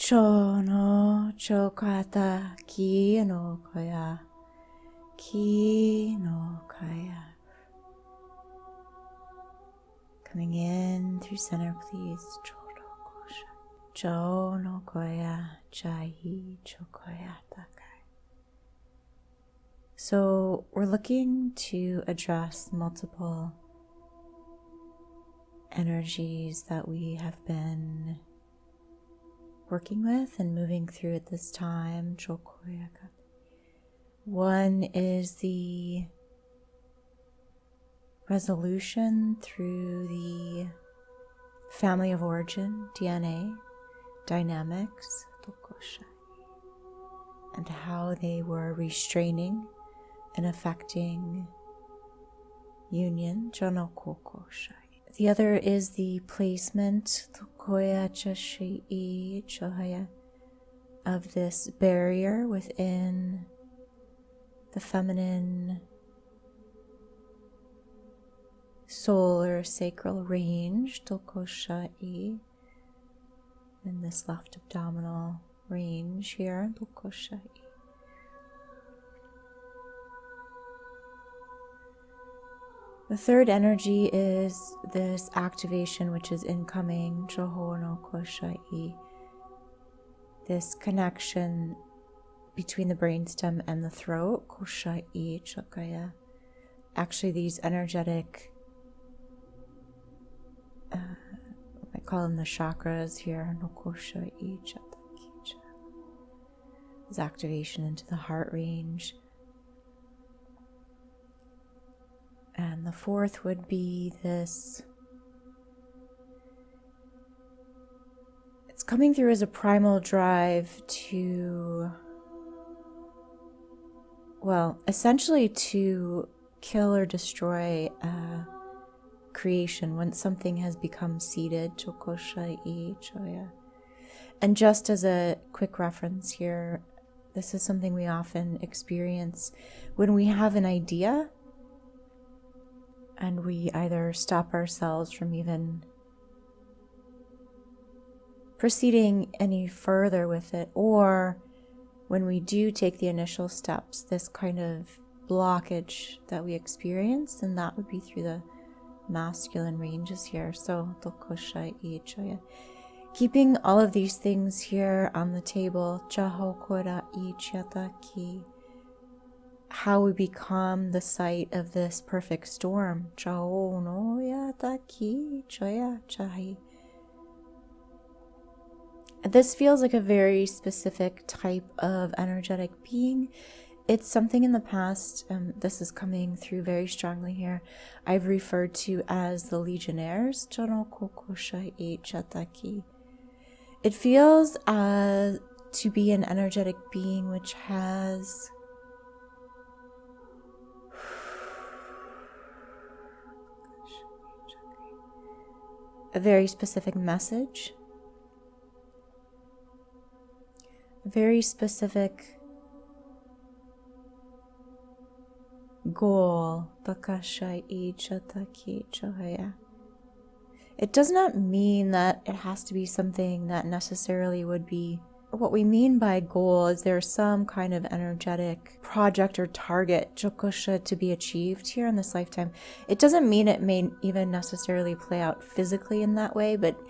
Chono chokata ki no koya. Ki no kaya. Coming in through center, please. Chono kosha. Chono koya chahi chokoya takai. So we're looking to address multiple energies that we have been working with and moving through at this time. One is the resolution through the family of origin, DNA, dynamics, and how they were restraining and affecting union. The other is the placement of this barrier within the feminine solar sacral range, in this left abdominal range here. The third energy is this activation which is incoming, this connection between the brainstem and the throat, Actually, these energetic, I call them the chakras here, this activation into the heart range. And the fourth would be this, it's coming through as a primal drive to, well, essentially to kill or destroy creation when something has become seated. And just as a quick reference here, this is something we often experience when we have an idea and we either stop ourselves from even proceeding any further with it, or when we do take the initial steps, this kind of blockage that we experience, and that would be through the masculine ranges here. So keeping all of these things here on the table, how we become the site of this perfect storm. This feels like a very specific type of energetic being. It's something in the past, this is coming through very strongly here, I've referred to as the Legionnaires. It feels to be an energetic being which has a very specific message, a very specific goal. It does not mean that it has to be something that necessarily would be. What we mean by goal is there's some kind of energetic project or target to be achieved here in this lifetime. It doesn't mean it may even necessarily play out physically in that way, but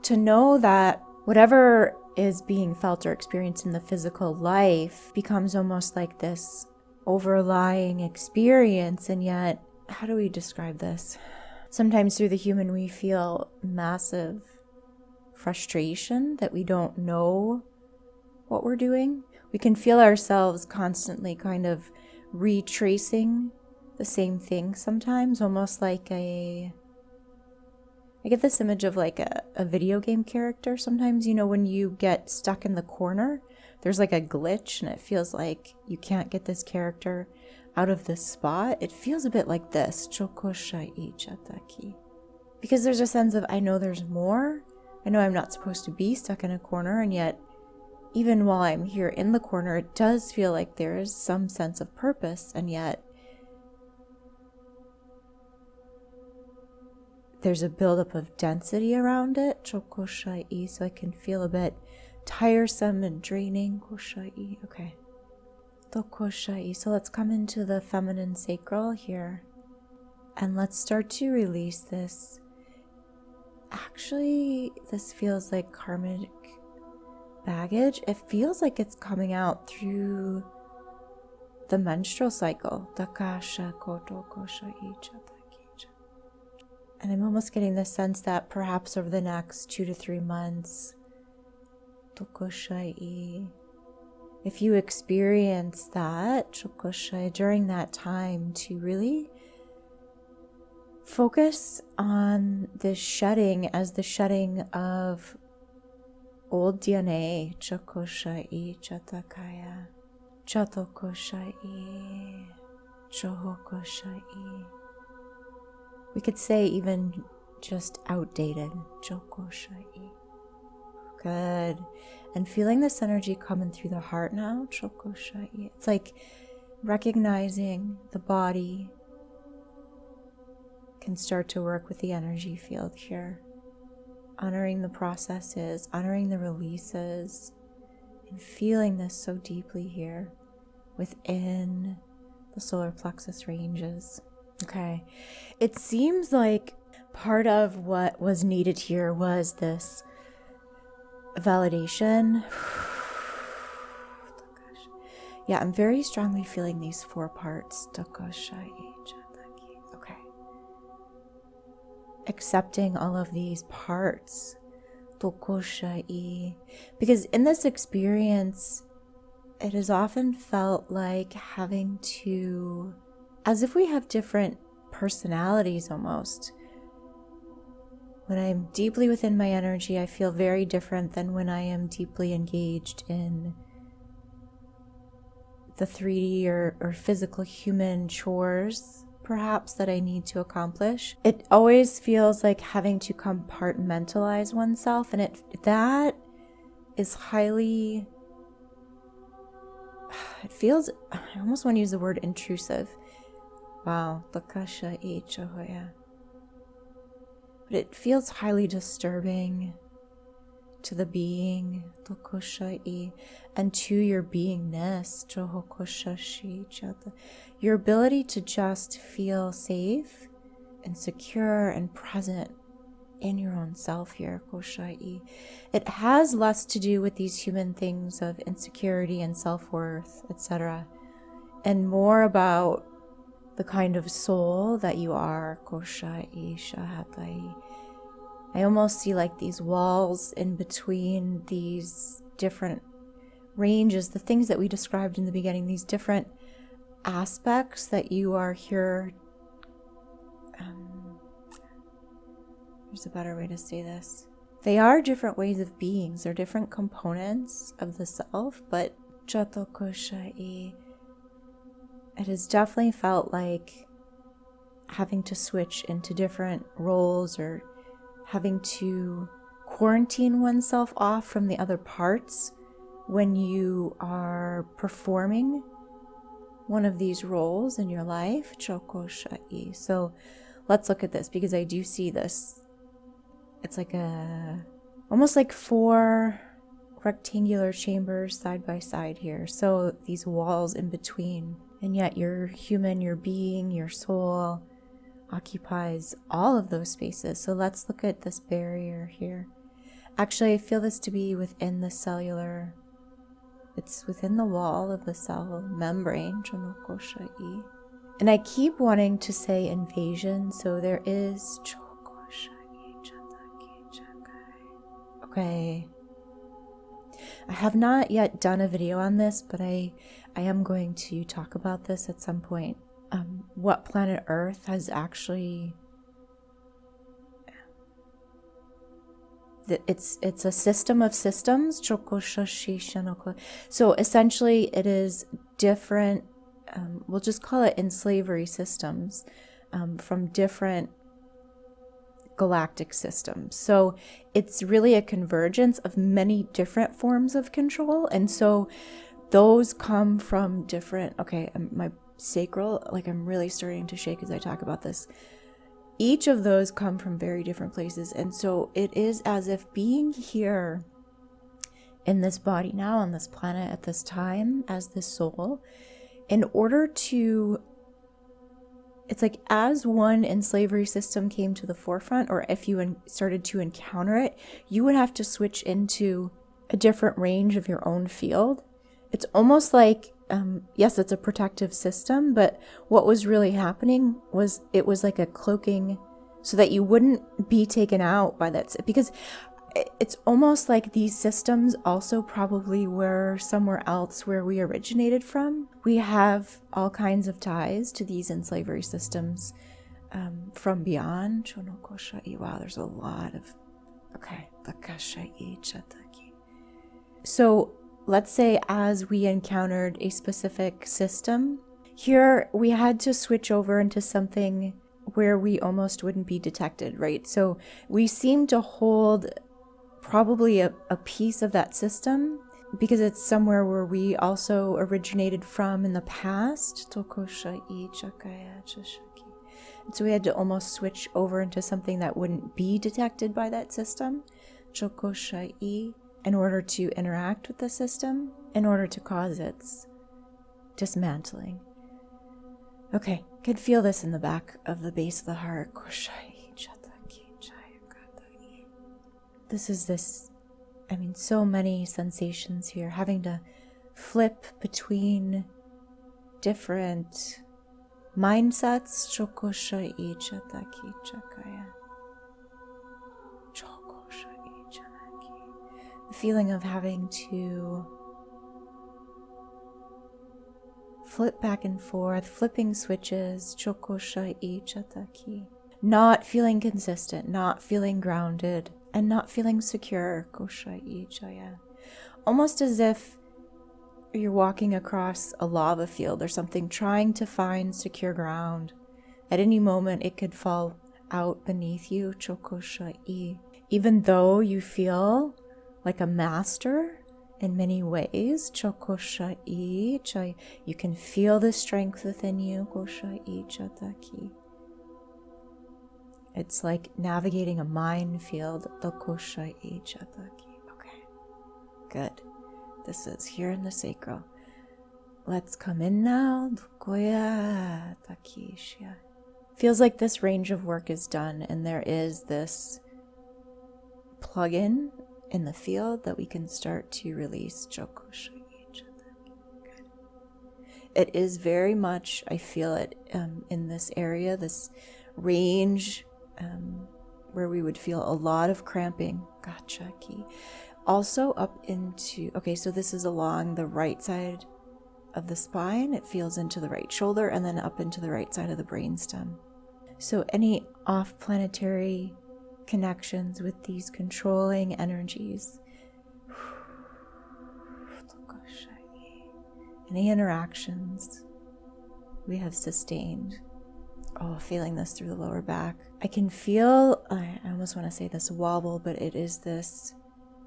to know that whatever is being felt or experienced in the physical life becomes almost like this overlying experience. And yet, how do we describe this? Sometimes through the human we feel massive frustration that we don't know what we're doing. We can feel ourselves constantly kind of retracing the same thing sometimes, almost like I get this image of like a video game character. Sometimes, when you get stuck in the corner, there's like a glitch and it feels like you can't get this character out of this spot. It feels a bit like this. Because there's a sense of, I know there's more. I know I'm not supposed to be stuck in a corner, and yet even while I'm here in the corner, it does feel like there is some sense of purpose, and yet there's a buildup of density around it. So I can feel a bit tiresome and draining. Koshai. Okay. Tokoshai. So let's come into the feminine sacral here. And let's start to release this. Actually, this feels like karmic baggage. It feels like it's coming out through the menstrual cycle. And I'm almost getting the sense that perhaps over the next 2 to 3 months, if you experience that during that time, to really focus on this shedding as the shedding of old DNA. Chokoshai chatakaya. Chatokoshai. Chohokoshai. We could say even just outdated. Chokoshai. Good. And feeling this energy coming through the heart now. Chokoshai. It's like recognizing the body can start to work with the energy field here. Honoring the processes, honoring the releases, and feeling this so deeply here within the solar plexus ranges. Okay. It seems like part of what was needed here was this validation. Yeah, I'm very strongly feeling these 4 parts. Okay. Accepting all of these parts. Because in this experience, it has often felt like having to, as if we have different personalities almost. When I'm deeply within my energy, I feel very different than when I am deeply engaged in the 3D or physical human chores, perhaps, that I need to accomplish. It always feels like having to compartmentalize oneself, and that is highly, it feels, I almost want to use the word intrusive. Wow. But it feels highly disturbing to the being, and to your beingness, your ability to just feel safe and secure and present in your own self here. It has less to do with these human things of insecurity and self-worth, etc., and more about the kind of soul that you are. I almost see like these walls in between these different ranges, the things that we described in the beginning, these different aspects that you are here. There's a better way to say this. They are different ways of beings. They're different components of the self, but it has definitely felt like having to switch into different roles or having to quarantine oneself off from the other parts when you are performing one of these roles in your life. So let's look at this, because I do see this. It's like almost like 4 rectangular chambers side by side here. So these walls in between. And yet your human, your being, your soul occupies all of those spaces. So let's look at this barrier here. Actually, I feel this to be within the cellular. It's within the wall of the cell membrane. And I keep wanting to say invasion. So there is. Okay. I have not yet done a video on this, but I am going to talk about this at some point. What planet Earth has actually, it's a system of systems. So essentially it is different, we'll just call it enslavery systems, from different galactic systems. So it's really a convergence of many different forms of control. And so those come from different, my sacral, like I'm really starting to shake as I talk about this. Each of those come from very different places. And so it is as if being here in this body now, on this planet at this time, as this soul, in order to, it's like as one enslavery system came to the forefront, or if you started to encounter it, you would have to switch into a different range of your own field. It's almost like, yes, it's a protective system, but what was really happening was it was like a cloaking so that you wouldn't be taken out by that, because it's almost like these systems also probably were somewhere else where we originated from. We have all kinds of ties to these enslavery systems from beyond. Wow, there's a lot of... Okay. So let's say as we encountered a specific system, here we had to switch over into something where we almost wouldn't be detected, right? So we seem to hold probably a piece of that system because it's somewhere where we also originated from in the past. And so we had to almost switch over into something that wouldn't be detected by that system, in order to interact with the system, in order to cause its dismantling. Okay, could feel this in the back of the base of the heart. This is so many sensations here, having to flip between different mindsets. The feeling of having to flip back and forth, flipping switches, not feeling consistent, not feeling grounded, and not feeling secure. Almost as if you're walking across a lava field or something, trying to find secure ground. At any moment, it could fall out beneath you. Even though you feel like a master in many ways, you can feel the strength within you. It's like navigating a minefield. Okay, good. This is here in the sacral. Let's come in now. Feels like this range of work is done, and there is this plug-in in the field that we can start to release. It is very much, I feel it in this area, this range where we would feel a lot of cramping. Also up into, okay, so this is along the right side of the spine. It feels into the right shoulder and then up into the right side of the brainstem. So any off-planetary connections with these controlling energies, any interactions we have sustained. Oh, feeling this through the lower back. I can feel, I almost want to say this wobble, but it is this,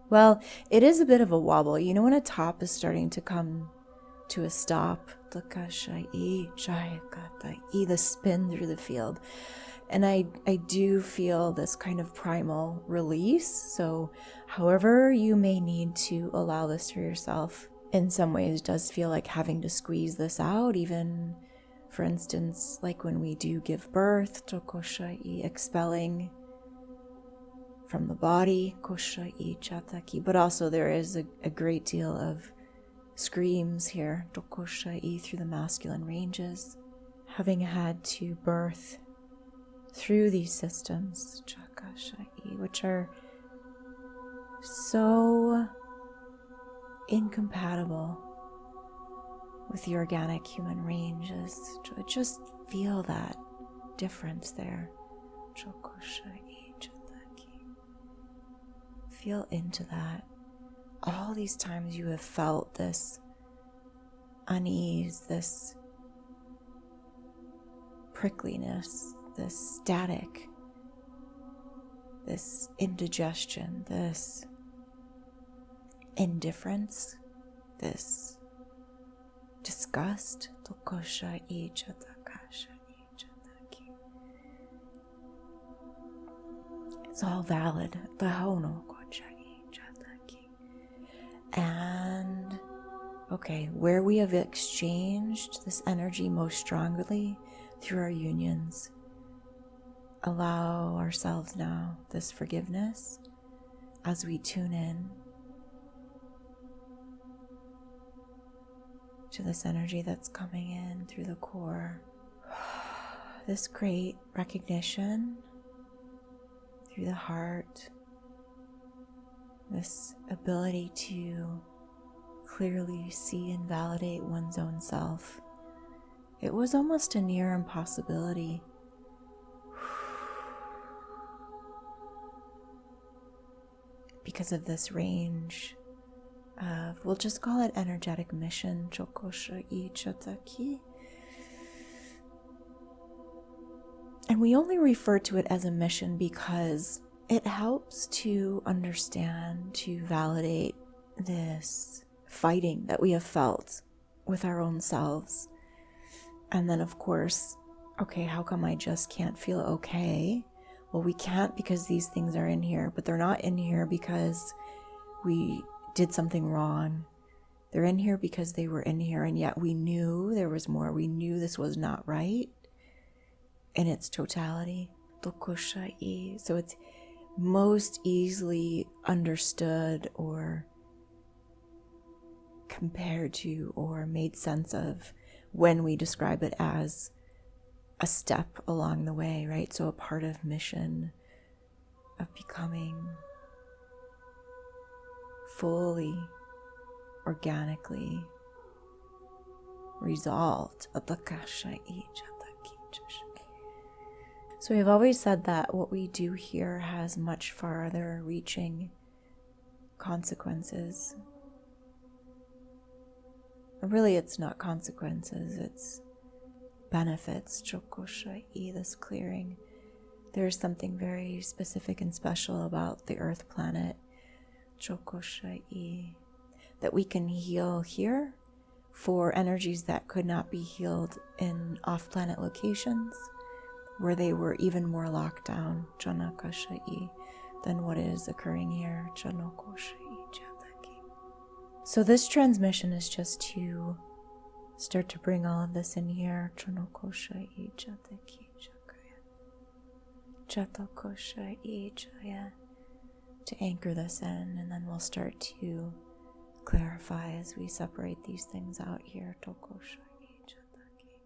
well, it is a bit of a wobble. You know when a top is starting to come to a stop? The spin through the field. And I do feel this kind of primal release. So however you may need to allow this for yourself, in some ways it does feel like having to squeeze this out, even for instance, like when we do give birth, expelling from the body, but also there is a great deal of screams here, through the masculine ranges, having had to birth through these systems, which are so incompatible with the organic human ranges. Just feel that difference there. Feel into that. All these times you have felt this unease, this prickliness, this static, this indigestion, this indifference, this disgust. It's all valid. And okay, where we have exchanged this energy most strongly through our unions, allow ourselves now this forgiveness as we tune in to this energy that's coming in through the core. This great recognition through the heart, this ability to clearly see and validate one's own self. It was almost a near impossibility. Because of this range of, we'll just call it energetic mission, chokosha I chataki. And we only refer to it as a mission because it helps to understand, to validate this fighting that we have felt with our own selves. And then, of course, okay, how come I just can't feel okay? Well, we can't because these things are in here, but they're not in here because we did something wrong. They're in here because they were in here, and yet we knew there was more. We knew this was not right in its totality. So it's most easily understood or compared to or made sense of when we describe it as a step along the way, right? So a part of mission, of becoming fully, organically resolved. So we've always said that what we do here has much farther reaching consequences. Really, it's not consequences, it's benefits. Chokoshai, this clearing. There's something very specific and special about the Earth planet, Chokoshai, that we can heal here for energies that could not be healed in off-planet locations, where they were even more locked down, Janakashai, than what is occurring here, Janokoshai Jataki. So this transmission is just to start to bring all of this in here, Janokoshai Jataki Jakaya, Jatokoshai Jaya, to anchor this in, and then we'll start to clarify as we separate these things out here, Tokoshai Jataki,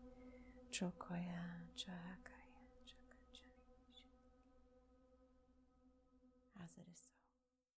Chokoya Jaka.